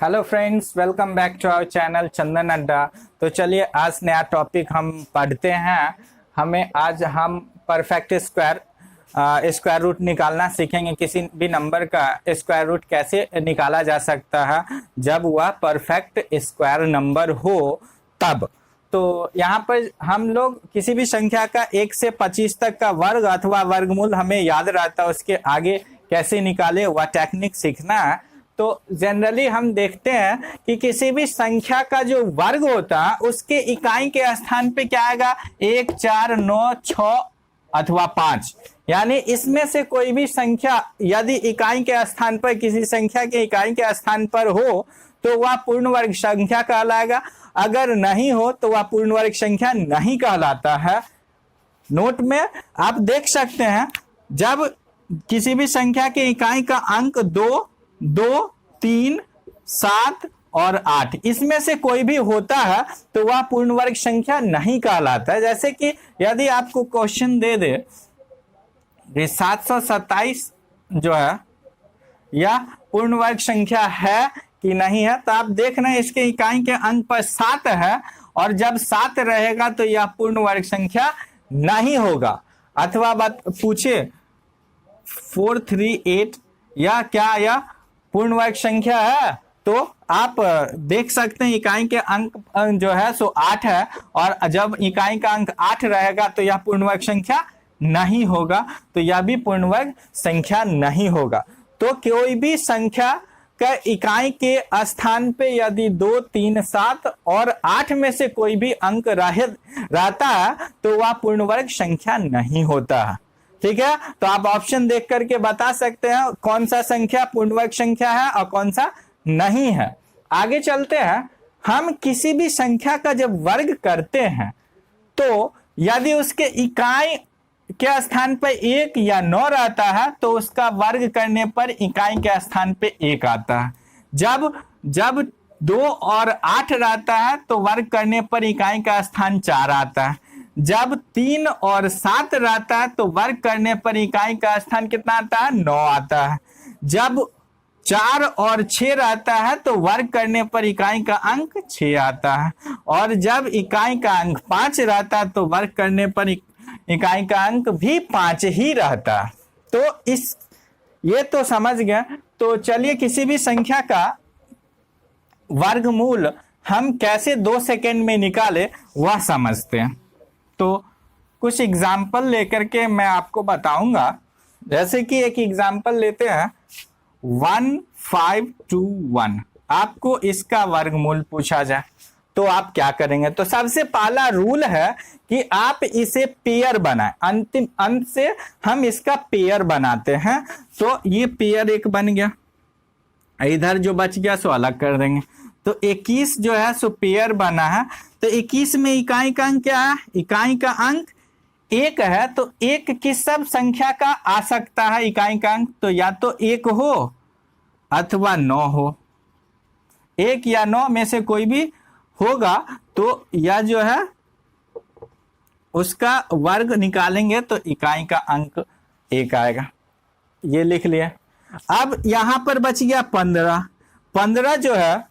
Hello friends, welcome back to our channel Chandan Adda. तो चलिए आज नया टॉपिक हम पढ़ते हैं। आज हम परफेक्ट स्क्वायर रूट निकालना सीखेंगे। किसी भी नंबर का स्क्वायर रूट कैसे निकाला जा सकता है जब वह परफेक्ट स्क्वायर नंबर हो तब। तो यहाँ पर हम लोग किसी भी संख्या का 1 से 25 तक का वर्ग अथवा वर्गमूल हमें याद रहता है, उसके आगे कैसे निकाले वह टेक्निक सीखना है। तो जनरली हम देखते हैं कि किसी भी संख्या का जो वर्ग होता है उसके इकाई के स्थान पे क्या आएगा, 1, 4, 9, 6 अथवा 5। यानी इसमें से कोई भी संख्या यदि इकाई के स्थान पर किसी संख्या के इकाई के स्थान पर हो तो वह पूर्ण वर्ग संख्या कहलाएगा, अगर नहीं हो तो वह पूर्ण वर्ग संख्या नहीं कहलाता है। नोट में आप देख सकते हैं, जब किसी भी संख्या के इकाई का अंक 2, 2, 3, 7 और 8 इसमें से कोई भी होता है तो वह पूर्ण वर्ग संख्या नहीं कहलाता है। जैसे कि यदि आपको क्वेश्चन दे दे 727 जो है यह पूर्ण वर्ग संख्या है कि नहीं है, तो आप देख रहे हैं इसके इकाई के अंक पर 7 है और जब 7 रहेगा तो यह पूर्ण वर्ग संख्या नहीं होगा। अथवा बात पूछे 438 या क्या यह पूर्ण वर्ग संख्या है, तो आप देख सकते हैं इकाई के अंक जो है सो 8 है और जब इकाई का अंक 8 रहेगा तो यह पूर्ण वर्ग संख्या नहीं होगा, तो यह भी पूर्ण वर्ग संख्या नहीं होगा। तो कोई भी संख्या का इकाई के स्थान पे यदि 2, 3, 7 और 8 में से कोई भी अंक रहता है तो वह पूर्ण वर्ग संख्या नहीं होता है। ठीक है, तो आप ऑप्शन देख करके बता सकते हैं कौन सा संख्या पूर्ण वर्ग संख्या है और कौन सा नहीं है। आगे चलते हैं। हम किसी भी संख्या का जब वर्ग करते हैं तो यदि उसके इकाई के स्थान पर 1 या 9 रहता है तो उसका वर्ग करने पर इकाई के स्थान पे 1 आता है। जब 2 और 8 रहता है तो वर्ग करने पर इकाई का स्थान 4 आता है। जब 3 और 7 रहता है तो वर्ग करने पर इकाई का स्थान कितना आता है, 9 आता है। जब 4 और 6 रहता है तो वर्ग करने पर इकाई का अंक 6 आता है और जब इकाई का अंक 5 रहता है तो वर्ग करने पर इकाई का अंक भी 5 ही रहता है। तो ये तो समझ गए। तो चलिए किसी भी संख्या का वर्गमूल हम कैसे 2 सेकंड में निकाले वह समझते हैं। तो कुछ एग्जाम्पल लेकर के मैं आपको बताऊंगा। जैसे कि एक एग्जाम्पल लेते हैं 1521। आपको इसका वर्गमूल पूछा जाए तो आप क्या करेंगे। तो सबसे पहला रूल है कि आप इसे पेयर बनाएं। अंतिम अंत से हम इसका पेयर बनाते हैं। तो ये पेयर एक बन गया, इधर जो बच गया सो अलग कर देंगे। तो 21 जो है सो पेयर बना है। तो 21 में इकाई का अंक क्या है, इकाई का अंक 1 है। तो 1 किस सब संख्या का आ सकता है इकाई का अंक, तो या तो 1 हो अथवा 9 हो। 1 या 9 में से कोई भी होगा तो यह जो है उसका वर्ग निकालेंगे तो इकाई का अंक 1 आएगा। ये लिख लिए। अब यहां पर बच गया 15। 15 जो है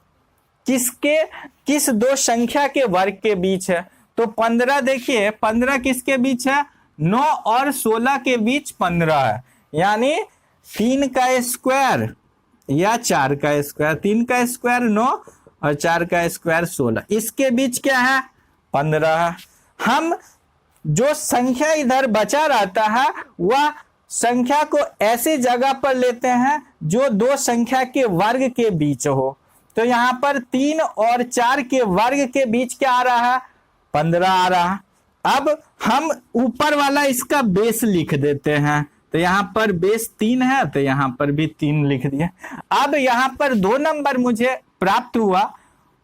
किस 2 संख्या के वर्ग के बीच है। तो 15 देखिए 15 किसके बीच है, 9 और 16 के बीच 15 है। यानी 3 का स्क्वायर या 4 का स्क्वायर, 3 का स्क्वायर 9 और 4 का स्क्वायर 16, इसके बीच क्या है, 15 है। हम जो संख्या इधर बचा रहता है वह संख्या को ऐसी जगह पर लेते हैं जो 2 संख्या के वर्ग के बीच हो। तो यहां पर 3 और 4 के वर्ग के बीच क्या आ रहा है, 15 आ रहा है। अब हम ऊपर वाला इसका बेस लिख देते हैं। तो यहां पर बेस 3 है तो यहां पर भी 3 लिख दिए। अब यहां पर 2 नंबर मुझे प्राप्त हुआ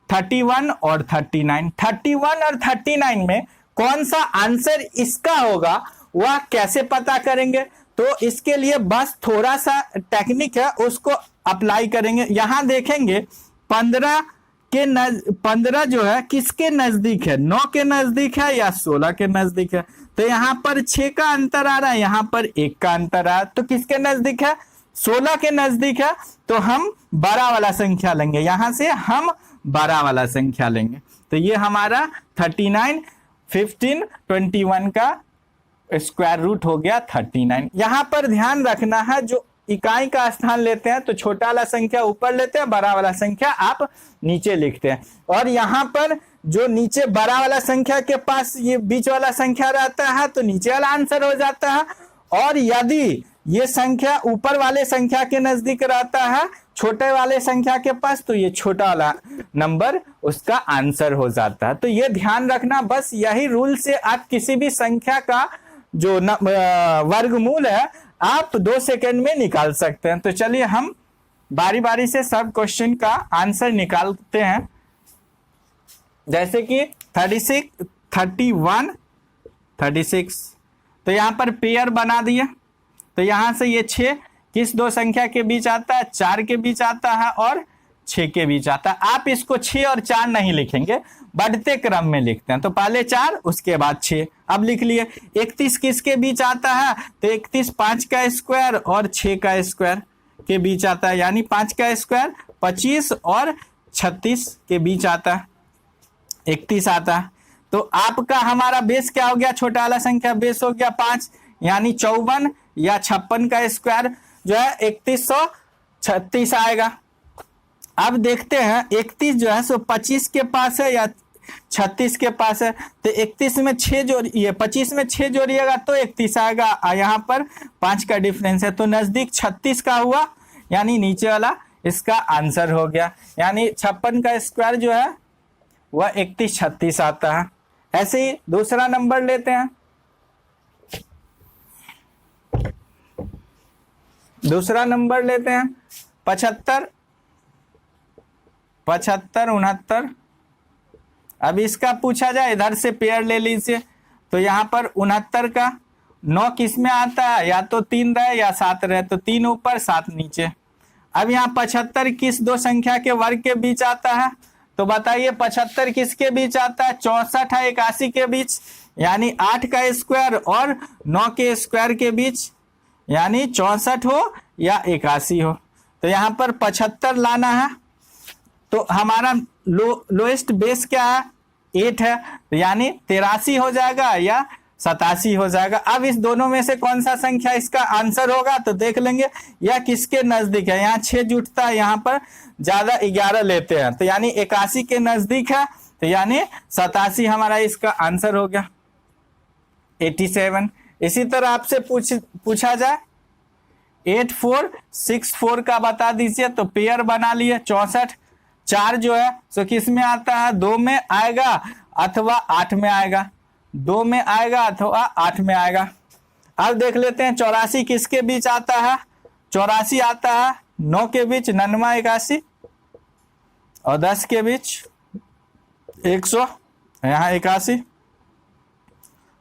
31 और 39। 31 और 39 में कौन सा आंसर इसका होगा वह कैसे पता करेंगे। तो इसके लिए बस थोड़ा सा टेक्निक है उसको अप्लाई करेंगे। यहां देखेंगे 15 जो है किसके नजदीक है, 9 के नजदीक है या 16 के नजदीक है। तो यहां पर 6 का अंतर आ रहा है, यहां पर 1 का अंतर आ रहा है। तो किसके नजदीक है, 16 के नजदीक है तो हम बड़ा वाला संख्या लेंगे, यहां से हम बड़ा वाला संख्या लेंगे। तो ये हमारा 39, 15, 21 का स्क्वायर रूट हो गया 39। यहां पर ध्यान रखना है, जो इकाई का स्थान लेते हैं तो छोटा वाला संख्या ऊपर लेते हैं, बड़ा वाला संख्या आप नीचे लिखते हैं। और यहाँ पर जो नीचे बड़ा वाला संख्या के पास ये बीच वाला संख्या रहता है तो नीचे वाला आंसर हो जाता है। और यदि ये संख्या ऊपर वाले संख्या के नजदीक रहता है छोटे वाले संख्या के पास, तो ये छोटा वाला नंबर उसका आंसर हो जाता है। तो ये ध्यान रखना, बस यही रूल से आप किसी भी संख्या का जो वर्गमूल है आप 2 सेकंड में निकाल सकते हैं। तो चलिए हम बारी बारी से सब क्वेश्चन का आंसर निकालते हैं। जैसे कि 36, 31, 36, तो यहां पर पेयर बना दिए। तो यहां से ये 6 किस 2 संख्या के बीच आता है, 4 के बीच आता है और 6 के बीच आता है। आप इसको 6 और 4 नहीं लिखेंगे, बढ़ते क्रम में लिखते हैं। तो पहले 4 उसके बाद 6। अब लिख लिए 31 किसके बीच आता है, तो 31 5 का स्क्वायर और 6 का स्क्वायर के बीच आता है, यानी 5 का स्क्वायर 25 और 36 के बीच आता है, 31 आता है। तो आपका हमारा बेस क्या हो गया, छोटा वाला संख्या बेस हो गया 5, यानी 54 या 56 का स्क्वायर जो है 3136 आएगा। अब देखते हैं 31 जो है सो 25 के पास है या 36 के पास है, तो 31 में 6 जोड़िए, 25 में 6 जोड़िएगा तो 31 आएगा। यहाँ पर 5 का डिफरेंस है तो नजदीक 36 का हुआ, यानी नीचे वाला इसका आंसर हो गया। यानी 56 का स्क्वायर जो है वह 3136 आता है। ऐसे ही दूसरा नंबर लेते हैं। दूसरा नंबर लेते हैं 75, 69। अब इसका पूछा जाए, इधर से पेयर ले लीजिए। तो यहाँ पर 69 का 9 किस में आता है, या तो 3 रहे या 7 रहे, तो 3 ऊपर 7 नीचे। अब यहाँ 75 किस 2 संख्या के वर्ग के बीच आता है, तो बताइए 75 किसके बीच आता है, 64 है 81 के बीच, यानी 8 का स्क्वायर और 9 के स्क्वायर के बीच, यानी 64 हो या 81 हो। तो यहाँ पर 75 लाना है, तो हमारा लोएस्ट बेस क्या है, 8 है, तो यानी 83 हो जाएगा या 87 हो जाएगा। अब इस दोनों में से कौन सा संख्या इसका आंसर होगा, तो देख लेंगे यह किसके नजदीक है। यहाँ 6 जुटता है, यहाँ पर ज्यादा 11 लेते हैं, तो यानी 81 के नजदीक है, तो यानी 87 हमारा इसका आंसर हो गया 87। इसी तरह आपसे पूछा जाए 8464 का बता दीजिए, तो पेयर बना लिए 64। 4 जो है सो किस में आता है, 2 में आएगा अथवा 8 में आएगा, 2 में आएगा अथवा 8 में आएगा। अब देख लेते हैं 84 किसके बीच आता है, 84 आता है 9 के बीच, 99, 81 और 10 के बीच 100, यहाँ 81।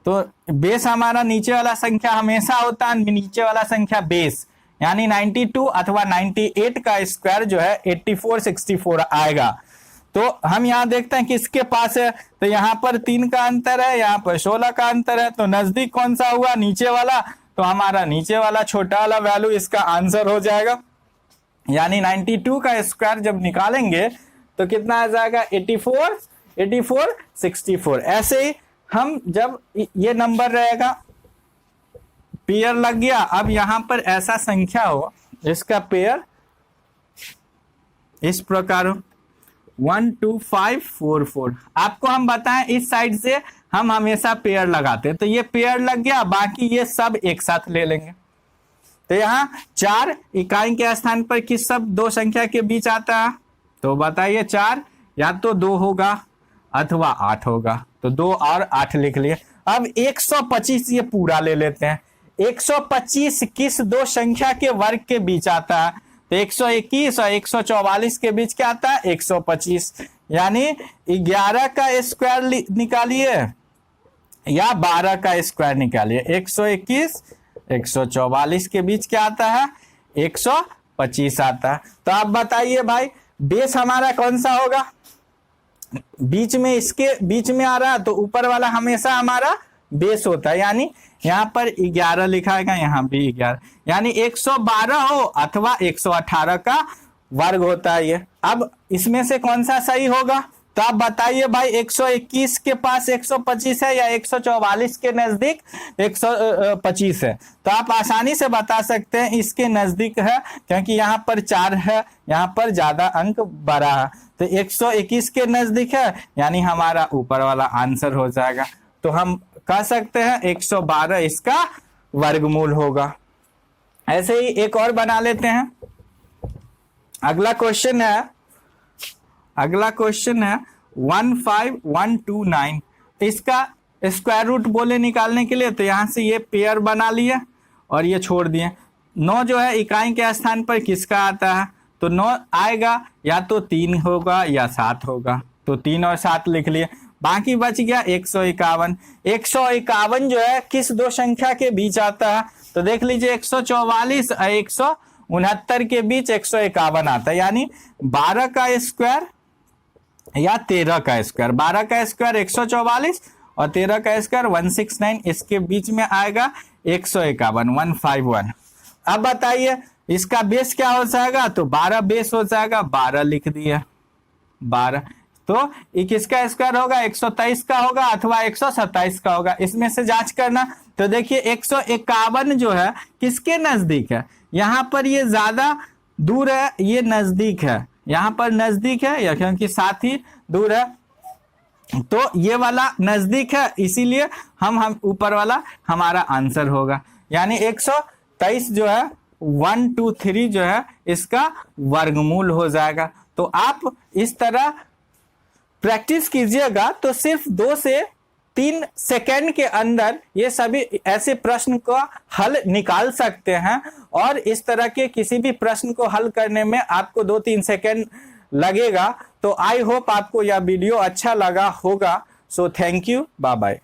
तो बेस हमारा नीचे वाला संख्या हमेशा होता है नीचे वाला संख्या बेस, यानी 92 अथवा 98 का स्क्वायर जो है 8464 आएगा। तो हम यहाँ देखते हैं किसके पास है, तो यहाँ पर 3 का अंतर है, यहाँ पर 16 का अंतर है, तो नजदीक कौन सा हुआ, नीचे वाला। तो हमारा नीचे वाला छोटा वाला वैल्यू इसका आंसर हो जाएगा, यानी 92 का स्क्वायर जब निकालेंगे तो कितना आ जाएगा, 8464। ऐसे ही हम जब ये नंबर रहेगा, पेयर लग गया। अब यहां पर ऐसा संख्या हो इसका पेयर इस प्रकार हो 12544। आपको हम बताएं इस साइड से हम हमेशा पेयर लगाते हैं, तो ये पेयर लग गया, बाकी ये सब एक साथ ले लेंगे। तो यहाँ 4 इकाई के स्थान पर किस सब 2 संख्या के बीच आता है, तो बताइए 4 या तो 2 होगा अथवा 8 होगा, तो 2 और 8 लिख लिए। अब 125 ये पूरा ले लेते हैं। 125 किस 2 संख्या के वर्ग के बीच आता है, तो 121 और 144 के बीच क्या आता है, 125, यानी 11 का स्क्वायर निकालिए या 12 का स्क्वायर निकालिए। 121 144 के बीच क्या आता है, 125 आता है। तो आप बताइए भाई बेस हमारा कौन सा होगा, बीच में इसके बीच में आ रहा है, तो ऊपर वाला हमेशा हमारा बेस होता है, यानी यहाँ पर 11 लिखा है, यहाँ भी 11, यानी 112 हो अथवा 118 का वर्ग होता है ये। अब इसमें से कौन सा सही होगा, तो आप बताइए भाई। 121 के पास 125 है या 144 के नजदीक 125 है, तो आप आसानी से बता सकते हैं इसके नजदीक है, क्योंकि यहाँ पर 4 है, यहाँ पर ज्यादा अंक बड़ा है, तो 121 के नजदीक है, यानी हमारा ऊपर वाला आंसर हो जाएगा। तो हम कह सकते हैं 112 इसका वर्गमूल होगा। ऐसे ही एक और बना लेते हैं। अगला क्वेश्चन है 15129। इसका स्क्वायर रूट बोले निकालने के लिए, तो यहां से ये पेयर बना लिए और ये छोड़ दिए। 9 जो है इकाई के स्थान पर किसका आता है, तो 9 आएगा या तो 3 होगा या 7 होगा, तो 3 और 7 लिख लिए। बाकी बच गया 151। 151 जो है किस दो संख्या के बीच आता है, तो देख लीजिए 144 और 169 के बीच 151 आता है, यानी 12 का स्क्वायर या 13 का स्क्वायर। 12 का स्क्वायर 144 और 13 का स्क्वायर 169, इसके बीच में आएगा 151, 151। अब बताइए इसका बेस क्या हो जाएगा, तो 12 बेस हो जाएगा, 12 लिख दिया 12। तो किसका स्क्वायर होगा, 123 का होगा अथवा 127 का होगा, इसमें से जांच करना। तो देखिए 151 जो है किसके नजदीक है, यहाँ पर ये ज्यादा दूर है, ये नजदीक है, यहाँ पर नजदीक है या क्योंकि साथ ही दूर है, तो ये वाला नजदीक है, इसीलिए हम ऊपर वाला हमारा आंसर होगा। यानी 123 जो है 1 2 3 जो है इसका वर्गमूल हो जाएगा। तो आप इस तरह प्रैक्टिस कीजिएगा, तो सिर्फ 2 से 3 सेकेंड के अंदर ये सभी ऐसे प्रश्न का हल निकाल सकते हैं, और इस तरह के किसी भी प्रश्न को हल करने में आपको 2-3 सेकेंड लगेगा। तो आई होप आपको यह वीडियो अच्छा लगा होगा। So thank you, bye bye.